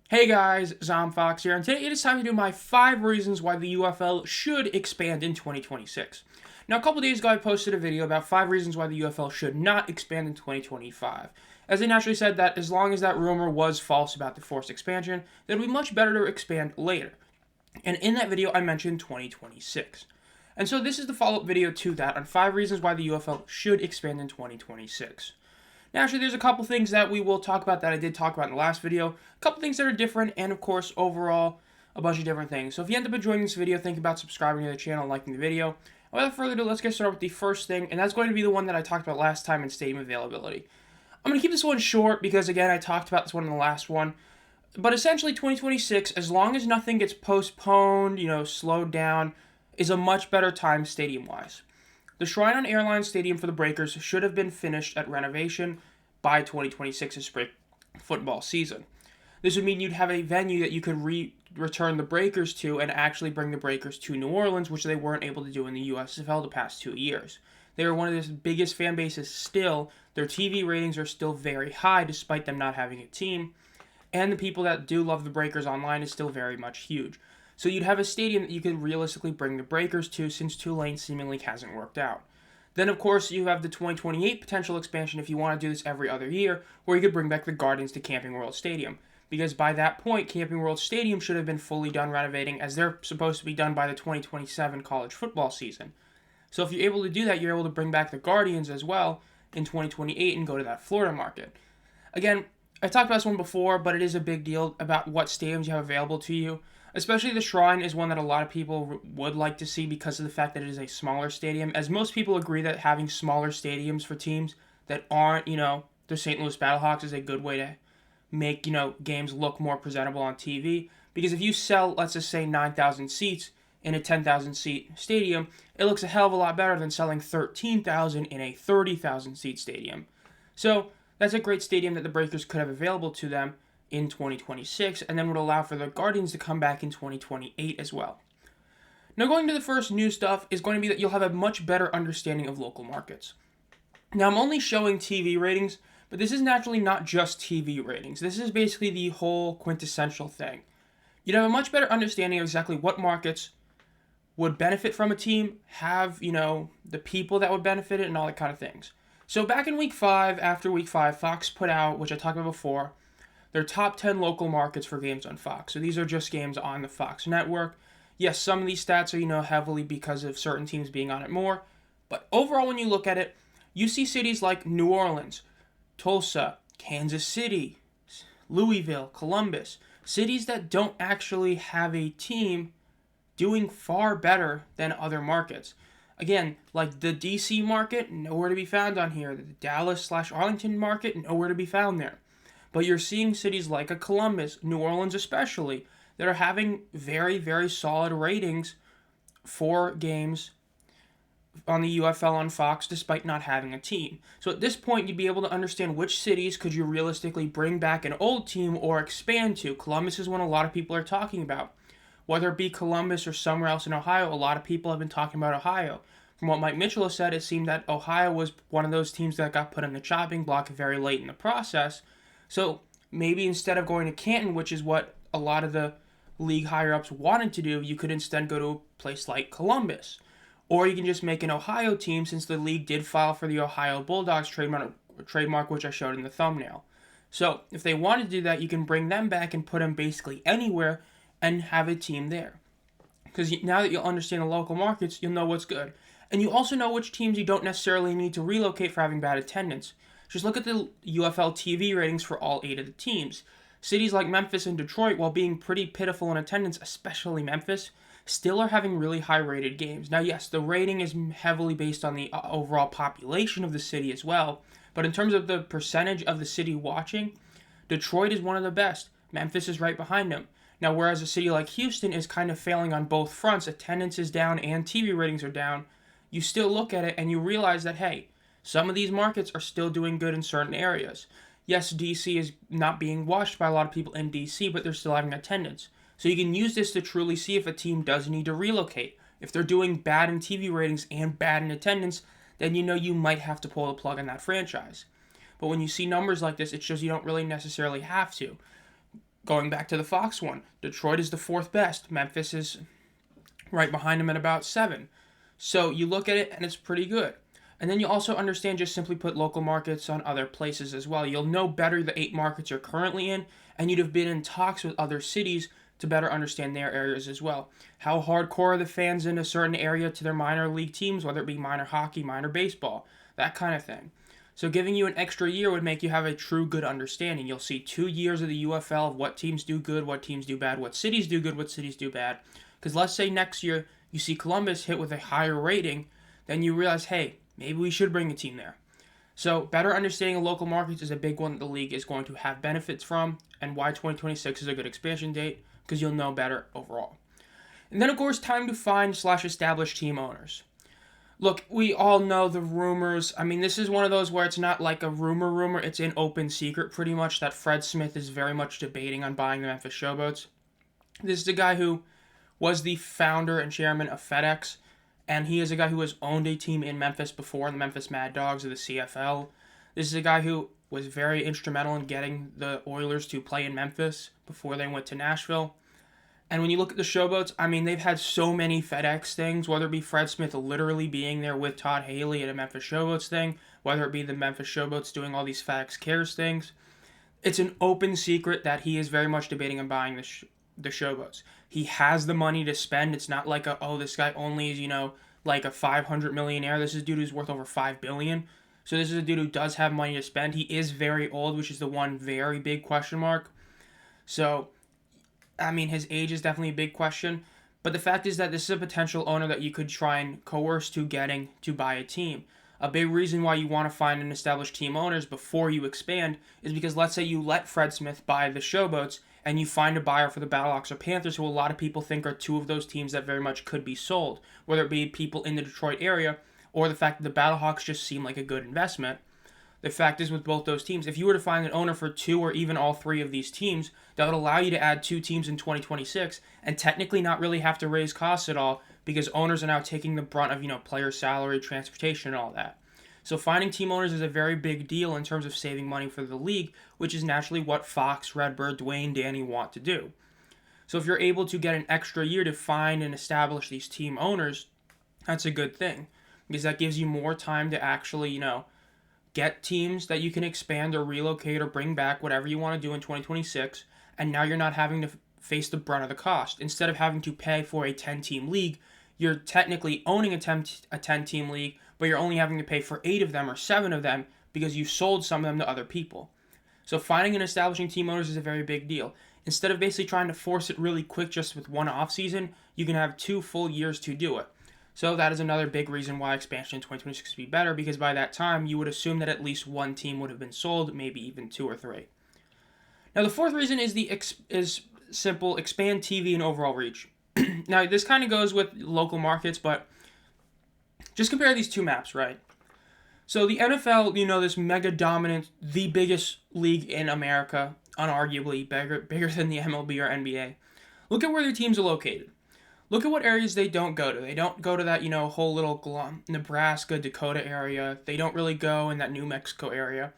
Hey guys, Zomfox here, and today it is time to do my 5 reasons why the UFL should expand in 2026. Now, a couple days ago, I posted a video about 5 reasons why the UFL should not expand in 2025. As I naturally said that as long as that rumor was false about the forced expansion, it would be much better to expand later. And in that video, I mentioned 2026. And so this is the follow-up video to that on 5 reasons why the UFL should expand in 2026. Now, actually, there's a couple things that we will talk about that I did talk about in the last video, a couple things that are different, and of course, overall, a bunch of different things. So if you end up enjoying this video, think about subscribing to the channel and liking the video. Without further ado, let's get started with the first thing, and that's going to be the one that I talked about last time in stadium availability. I'm going to keep this one short because, again, I talked about this one in the last one. But essentially, 2026, as long as nothing gets postponed, slowed down, is a much better time stadium-wise. The Shrine on Airlines Stadium for the Breakers should have been finished at renovation by 2026's spring football season. This would mean you'd have a venue that you could return the Breakers to and actually bring the Breakers to New Orleans, which they weren't able to do in the USFL the past 2 years. They are one of the biggest fan bases still. Their TV ratings are still very high despite them not having a team. And the people that do love the Breakers online is still very much huge. So you'd have a stadium that you could realistically bring the Breakers to since Tulane seemingly hasn't worked out. Then, of course, you have the 2028 potential expansion if you want to do this every other year, where you could bring back the Guardians to Camping World Stadium. Because by that point, Camping World Stadium should have been fully done renovating, as they're supposed to be done by the 2027 college football season. So if you're able to do that, you're able to bring back the Guardians as well in 2028 and go to that Florida market. Again, I talked about this one before, but it is a big deal about what stadiums you have available to you. Especially the Shrine is one that a lot of people would like to see because of the fact that it is a smaller stadium. As most people agree that having smaller stadiums for teams that aren't, the St. Louis Battlehawks is a good way to make, games look more presentable on TV. Because if you sell, let's just say, 9,000 seats in a 10,000 seat stadium, it looks a hell of a lot better than selling 13,000 in a 30,000 seat stadium. So that's a great stadium that the Breakers could have available to them in 2026, and then would allow for the Guardians to come back in 2028 as well. Now, going to the first new stuff is going to be that you'll have a much better understanding of local markets. Now, I'm only showing TV ratings, but this is naturally not just TV ratings. This is basically the whole quintessential thing. You'd have a much better understanding of exactly what markets would benefit from a team, have, the people that would benefit it, and all that kind of things. So back in week 5, after week 5, Fox put out, which I talked about before, their top 10 local markets for games on Fox. So these are just games on the Fox network. Yes, some of these stats are, heavily because of certain teams being on it more. But overall, when you look at it, you see cities like New Orleans, Tulsa, Kansas City, Louisville, Columbus, cities that don't actually have a team doing far better than other markets. Again, like the DC market, nowhere to be found on here. The Dallas/Arlington market, nowhere to be found there. But you're seeing cities like a Columbus, New Orleans especially, that are having very, very solid ratings for games on the UFL on Fox despite not having a team. So at this point, you'd be able to understand which cities could you realistically bring back an old team or expand to. Columbus is one a lot of people are talking about. Whether it be Columbus or somewhere else in Ohio, a lot of people have been talking about Ohio. From what Mike Mitchell has said, it seemed that Ohio was one of those teams that got put on the chopping block very late in the process. So maybe instead of going to Canton, which is what a lot of the league higher-ups wanted to do, you could instead go to a place like Columbus. Or you can just make an Ohio team since the league did file for the Ohio Bulldogs trademark, which I showed in the thumbnail. So if they wanted to do that, you can bring them back and put them basically anywhere and have a team there. Because now that you'll understand the local markets, you'll know what's good. And you also know which teams you don't necessarily need to relocate for having bad attendance. Just look at the UFL TV ratings for all 8 of the teams. Cities like Memphis and Detroit, while being pretty pitiful in attendance, especially Memphis, still are having really high-rated games. Now, yes, the rating is heavily based on the overall population of the city as well, but in terms of the percentage of the city watching, Detroit is one of the best. Memphis is right behind them. Now, whereas a city like Houston is kind of failing on both fronts, attendance is down and TV ratings are down, you still look at it and you realize that, hey, some of these markets are still doing good in certain areas. Yes, DC is not being watched by a lot of people in DC, but they're still having attendance. So you can use this to truly see if a team does need to relocate. If they're doing bad in TV ratings and bad in attendance, then you might have to pull the plug on that franchise. But when you see numbers like this, it shows you don't really necessarily have to. Going back to the Fox one, Detroit is the fourth best. Memphis is right behind them at about 7. So you look at it and it's pretty good. And then you also understand, just simply put local markets on other places as well. You'll know better the 8 markets you're currently in, and you'd have been in talks with other cities to better understand their areas as well. How hardcore are the fans in a certain area to their minor league teams, whether it be minor hockey, minor baseball, that kind of thing. So giving you an extra year would make you have a true good understanding. You'll see 2 years of the UFL of what teams do good, what teams do bad, what cities do good, what cities do bad. Because let's say next year you see Columbus hit with a higher rating, then you realize, hey, maybe we should bring a team there. So better understanding of local markets is a big one that the league is going to have benefits from, and why 2026 is a good expansion date, because you'll know better overall. And then, of course, time to find/establish team owners. Look, we all know the rumors. I mean, this is one of those where it's not like a rumor. It's an open secret, pretty much, that Fred Smith is very much debating on buying the Memphis Showboats. This is a guy who was the founder and chairman of FedEx, and he is a guy who has owned a team in Memphis before, the Memphis Mad Dogs of the CFL. This is a guy who was very instrumental in getting the Oilers to play in Memphis before they went to Nashville. And when you look at the Showboats, I mean, they've had so many FedEx things, whether it be Fred Smith literally being there with Todd Haley at a Memphis Showboats thing, whether it be the Memphis Showboats doing all these FedEx Cares things. It's an open secret that he is very much debating on buying the Showboats. He has the money to spend. It's not like this guy only is, like a 500 millionaire. This is a dude who's worth over $5 billion. So this is a dude who does have money to spend. He is very old, which is the one very big question mark. So, I mean, his age is definitely a big question. But the fact is that this is a potential owner that you could try and coerce to getting to buy a team. A big reason why you want to find and establish team owners before you expand is because let's say you let Fred Smith buy the Showboats and you find a buyer for the Battlehawks or Panthers, who a lot of people think are two of those teams that very much could be sold, whether it be people in the Detroit area or the fact that the Battlehawks just seem like a good investment. The fact is, with both those teams, if you were to find an owner for 2 or even all 3 of these teams, that would allow you to add 2 teams in 2026 and technically not really have to raise costs at all, because owners are now taking the brunt of, player salary, transportation, and all that. So finding team owners is a very big deal in terms of saving money for the league, which is naturally what Fox, Redbird, Dwayne, Danny want to do. So if you're able to get an extra year to find and establish these team owners, that's a good thing, because that gives you more time to actually, get teams that you can expand or relocate or bring back, whatever you want to do in 2026, and now you're not having to face the brunt of the cost. Instead of having to pay for a 10-team league, you're technically owning a 10-team league, but you're only having to pay for 8 of them or 7 of them because you sold some of them to other people. So finding and establishing team owners is a very big deal. Instead of basically trying to force it really quick just with one off season, you can have 2 full years to do it. So that is another big reason why expansion in 2026 would be better, because by that time you would assume that at least 1 team would have been sold, maybe even 2 or 3. Now the fourth reason is simple: expand TV and overall reach. Now this kind of goes with local markets, but just compare these 2 maps, right? So the NFL, this mega dominant, the biggest league in America, unarguably bigger than the MLB or NBA. Look at where their teams are located. Look at what areas they don't go to. They don't go to that, whole little Nebraska, Dakota area. They don't really go in that New Mexico area.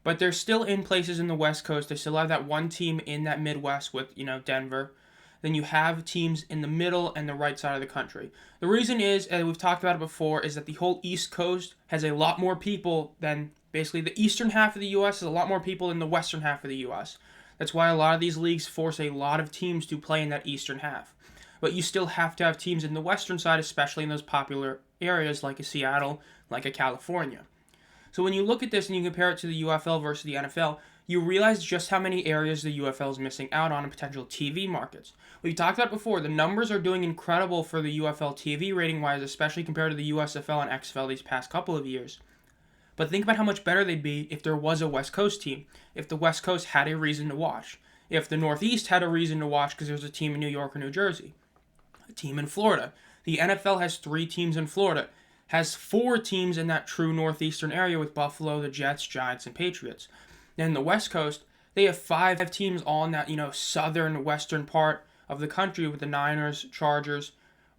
But they're still in places in the West Coast. They still have that one team in that Midwest with, Denver. Then you have teams in the middle and the right side of the country. The reason is, and we've talked about it before, is that the whole East Coast has a lot more people than basically the eastern half of the U.S. has a lot more people than the western half of the U.S. That's why a lot of these leagues force a lot of teams to play in that eastern half. But you still have to have teams in the western side, especially in those popular areas like a Seattle, like a California. So when you look at this and you compare it to the UFL versus the NFL, you realize just how many areas the UFL is missing out on in potential TV markets. We've talked about before, the numbers are doing incredible for the UFL TV rating-wise, especially compared to the USFL and XFL these past couple of years. But think about how much better they'd be if there was a West Coast team, if the West Coast had a reason to watch, if the Northeast had a reason to watch because there's a team in New York or New Jersey, a team in Florida. The NFL has 3 teams in Florida, has 4 teams in that true northeastern area with Buffalo, the Jets, Giants, and Patriots. Then the West Coast, they have 5 teams all in that, southern, western part of the country with the Niners, Chargers,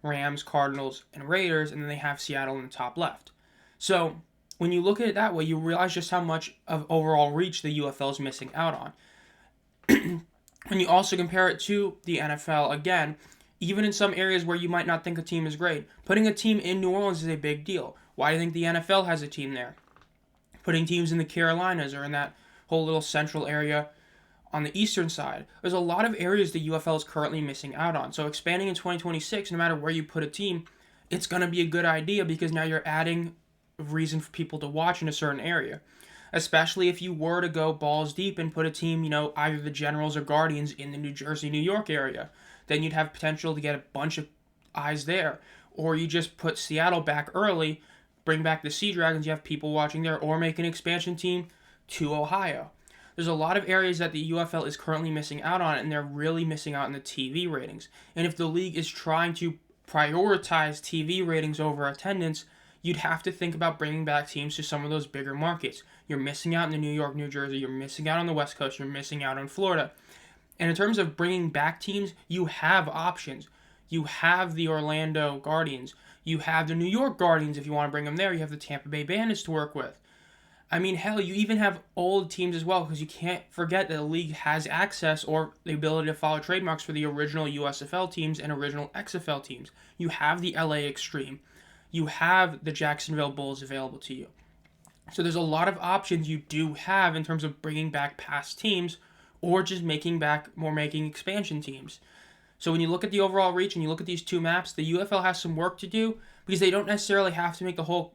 Rams, Cardinals, and Raiders, and then they have Seattle in the top left. So when you look at it that way, you realize just how much of overall reach the UFL is missing out on. When you also compare it to the NFL, again, even in some areas where you might not think a team is great, putting a team in New Orleans is a big deal. Why do you think the NFL has a team there? Putting teams in the Carolinas or in that whole little central area on the eastern side. There's a lot of areas the UFL is currently missing out on. So expanding in 2026, no matter where you put a team, it's going to be a good idea because now you're adding a reason for people to watch in a certain area. Especially if you were to go balls deep and put a team, either the Generals or Guardians in the New Jersey, New York area. Then you'd have potential to get a bunch of eyes there. Or you just put Seattle back early, bring back the Sea Dragons, you have people watching there, or make an expansion team to Ohio. There's a lot of areas that the UFL is currently missing out on, and they're really missing out in the TV ratings. And if the league is trying to prioritize TV ratings over attendance, you'd have to think about bringing back teams to some of those bigger markets. You're missing out in the New York, New Jersey, you're missing out on the West Coast, you're missing out on Florida. And in terms of bringing back teams, you have options. You have the Orlando Guardians. You have the New York Guardians if you want to bring them there. You have the Tampa Bay Bandits to work with. I mean, hell, you even have old teams as well, because you can't forget that the league has access or the ability to follow trademarks for the original USFL teams and original XFL teams. You have the LA Extreme. You have the Jacksonville Bulls available to you. So there's a lot of options you do have in terms of bringing back past teams or just making expansion teams. So when you look at the overall reach and you look at these two maps, the UFL has some work to do because they don't necessarily have to make the whole,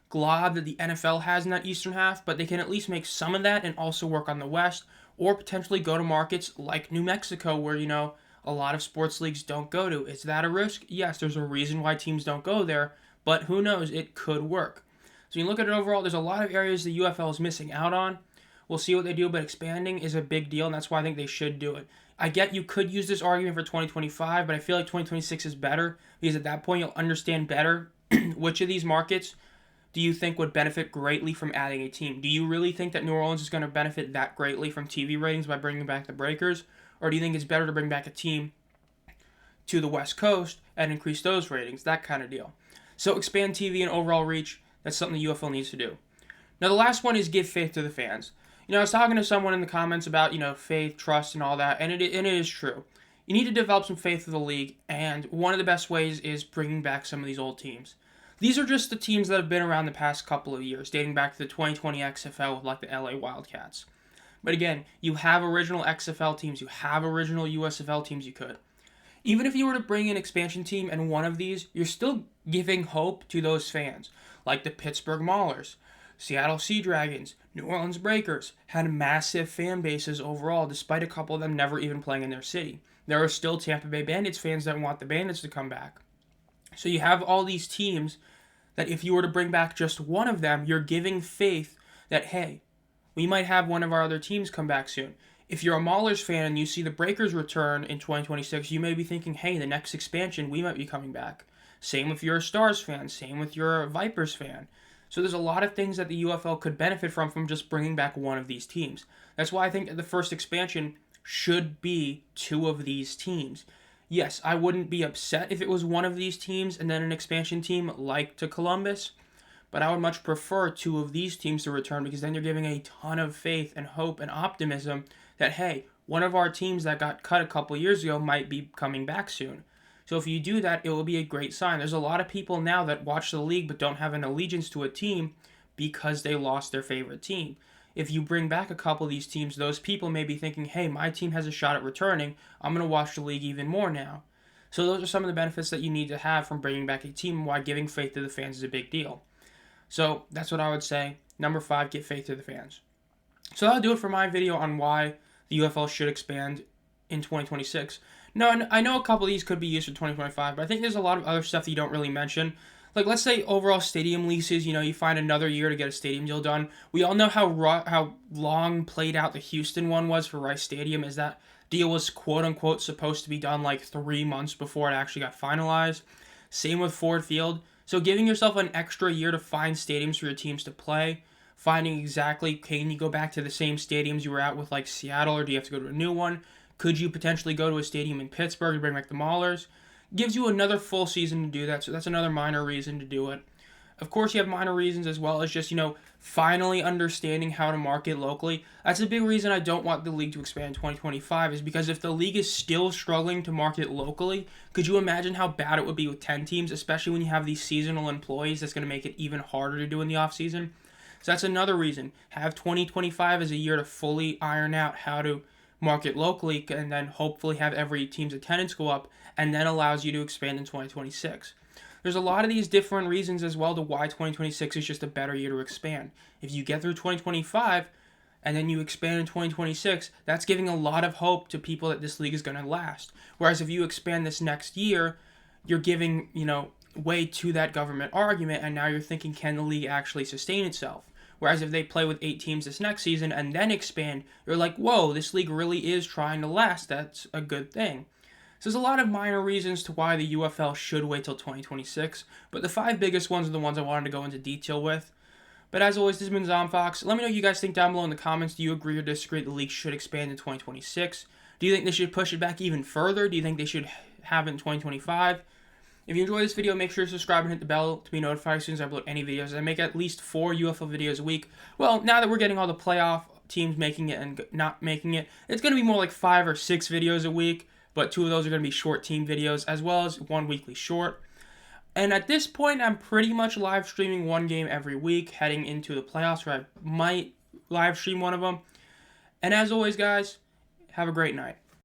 glob that the NFL has in that eastern half, but they can at least make some of that and also work on the west or potentially go to markets like New Mexico where, a lot of sports leagues don't go to. Is that a risk? Yes, there's a reason why teams don't go there, but who knows? It could work. So you look at it overall, there's a lot of areas the UFL is missing out on. We'll see what they do, but expanding is a big deal, and that's why I think they should do it. I get you could use this argument for 2025, but I feel like 2026 is better because at that point you'll understand better which of these markets do you think would benefit greatly from adding a team? Do you really think that New Orleans is going to benefit that greatly from TV ratings by bringing back the Breakers? Or do you think it's better to bring back a team to the West Coast and increase those ratings? That kind of deal. So expand TV and overall reach. That's something the UFL needs to do. Now the last one is give faith to the fans. I was talking to someone in the comments about, faith, trust, and all that, and it is true. You need to develop some faith in the league, and one of the best ways is bringing back some of these old teams. These are just the teams that have been around the past couple of years, dating back to the 2020 XFL with like the LA Wildcats. But again, you have original XFL teams, you have original USFL teams you could. Even if you were to bring an expansion team and one of these, you're still giving hope to those fans, like the Pittsburgh Maulers, Seattle Sea Dragons, New Orleans Breakers, had massive fan bases overall, despite a couple of them never even playing in their city. There are still Tampa Bay Bandits fans that want the Bandits to come back. So you have all these teams that if you were to bring back just one of them, you're giving faith that, hey, we might have one of our other teams come back soon. If you're a Maulers fan and you see the Breakers return in 2026, you may be thinking, hey, the next expansion, we might be coming back. Same if you're a Stars fan. Same with you're a Vipers fan. So there's a lot of things that the UFL could benefit from just bringing back one of these teams. That's why I think that the first expansion should be two of these teams. Yes, I wouldn't be upset if it was one of these teams and then an expansion team like to Columbus, but I would much prefer two of these teams to return because then you're giving a ton of faith and hope and optimism that, hey, one of our teams that got cut a couple years ago might be coming back soon. So if you do that, it will be a great sign. There's a lot of people now that watch the league but don't have an allegiance to a team because they lost their favorite team. If you bring back a couple of these teams, those people may be thinking, hey, my team has a shot at returning. I'm going to watch the league even more now. So those are some of the benefits that you need to have from bringing back a team and why giving faith to the fans is a big deal. So that's what I would say. Number 5, give faith to the fans. So that'll do it for my video on why the UFL should expand in 2026. No, I know a couple of these could be used for 2025, but I think there's a lot of other stuff that you don't really mention. Like, let's say overall stadium leases, you find another year to get a stadium deal done. We all know how long played out the Houston one was for Rice Stadium, as that deal was quote-unquote supposed to be done like 3 months before it actually got finalized. Same with Ford Field. So giving yourself an extra year to find stadiums for your teams to play, finding exactly, can you go back to the same stadiums you were at with like Seattle, or do you have to go to a new one? Could you potentially go to a stadium in Pittsburgh and bring back the Maulers? Gives you another full season to do that, so that's another minor reason to do it. Of course, you have minor reasons as well as just, finally understanding how to market locally. That's a big reason I don't want the league to expand in 2025 is because if the league is still struggling to market locally, could you imagine how bad it would be with 10 teams, especially when you have these seasonal employees? That's going to make it even harder to do in the offseason. So that's another reason. Have 2025 as a year to fully iron out how to market locally and then hopefully have every team's attendance go up and then allows you to expand in 2026. There's a lot of these different reasons as well to why 2026 is just a better year to expand. If you get through 2025 and then you expand in 2026, that's giving a lot of hope to people that this league is going to last. Whereas if you expand this next year, you're giving, way to that government argument, and now you're thinking, can the league actually sustain itself? Whereas if they play with 8 teams this next season and then expand, you're like, whoa, this league really is trying to last. That's a good thing. So there's a lot of minor reasons to why the UFL should wait till 2026, but the 5 biggest ones are the ones I wanted to go into detail with. But as always, this has been Zomfox. Let me know what you guys think down below in the comments. Do you agree or disagree that the league should expand in 2026? Do you think they should push it back even further? Do you think they should have it in 2025? If you enjoyed this video, make sure to subscribe and hit the bell to be notified as soon as I upload any videos. I make at least 4 UFL videos a week. Well, now that we're getting all the playoff teams making it and not making it, it's going to be more like 5 or 6 videos a week. But 2 of those are going to be short team videos as well as 1 weekly short. And at this point, I'm pretty much live streaming 1 game every week heading into the playoffs where I might live stream one of them. And as always, guys, have a great night.